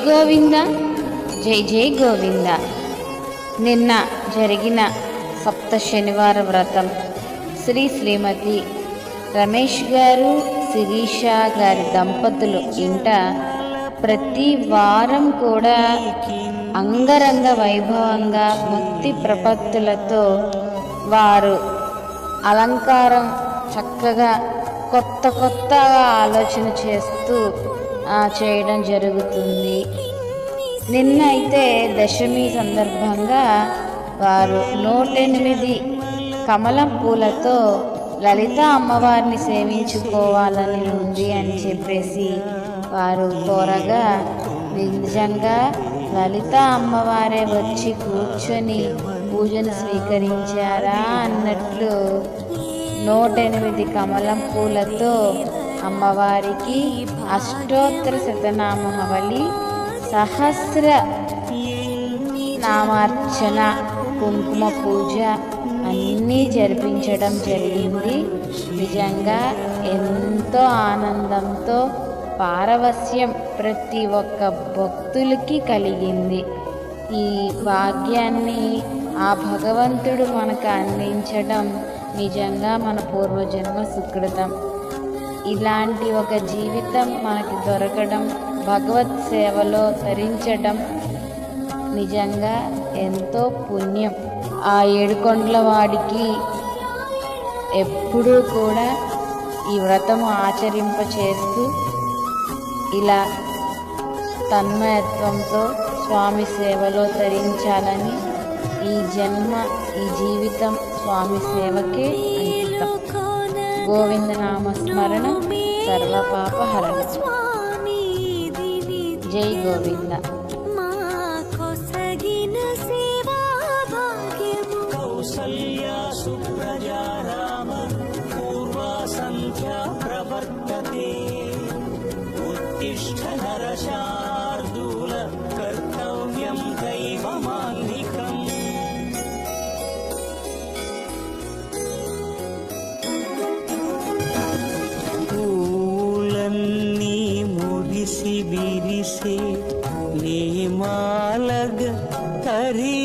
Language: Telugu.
గోవింద, జై జై గోవింద. నిన్న జరిగిన సప్త శనివార వ్రతం శ్రీమతి రమేష్ గారు, శిరీష గారి దంపతులు ఇంట ప్రతి వారం కూడా అంగరంగ వైభవంగా భక్తి ప్రపత్తులతో వారు అలంకారం చక్కగా కొత్తగా ఆలోచన చేస్తూ చేయడం జరుగుతుంది. నిన్న అయితే దశమి సందర్భంగా వారు 108 కమలం పూలతో లలిత అమ్మవారిని సేవించుకోవాలని ఉంది అని చెప్పేసి వారు కోరగా, నిజంగా లలిత అమ్మవారే వచ్చి కూర్చొని పూజను స్వీకరించారా అన్నట్లు 108 కమలం పూలతో అమ్మవారికి అష్టోత్తర శతనామావళి, సహస్ర నామార్చన, కుంకుమ పూజ అన్నీ జరిపించడం జరిగింది. నిజంగా ఎంతో ఆనందంతో పారవస్యం ప్రతి ఒక్క భక్తులకి కలిగింది. ఈ భాగ్యాన్ని ఆ భగవంతుడు మనకు అందించడం నిజంగా మన పూర్వజన్మ సుకృతం. ఇలాంటి ఒక జీవితం మనకి దొరకడం, భగవత్ సేవలో తరించడం నిజంగా ఎంతో పుణ్యం. ఆ ఏడుకొండల వాడికి ఎప్పుడూ కూడా ఈ వ్రతము ఆచరింపచేస్తూ ఇలా తన్మయత్వంతో స్వామి సేవలో తరించాలని, ఈ జన్మ ఈ జీవితం స్వామి సేవకే అంకితం. గోవింద నామస్మరణ సర్వపాపహరణ. జై గోవింద. కౌసల్యా సుప్రజా రామ పూర్వా సంధ్యా ప్రవర్తతే. ఉత్తిష్ఠ నరశార్దూల కర్తవ్యం దైవమాన్నికం. పూలన్నీ మురిసి విరిసే నేమాలగ హరి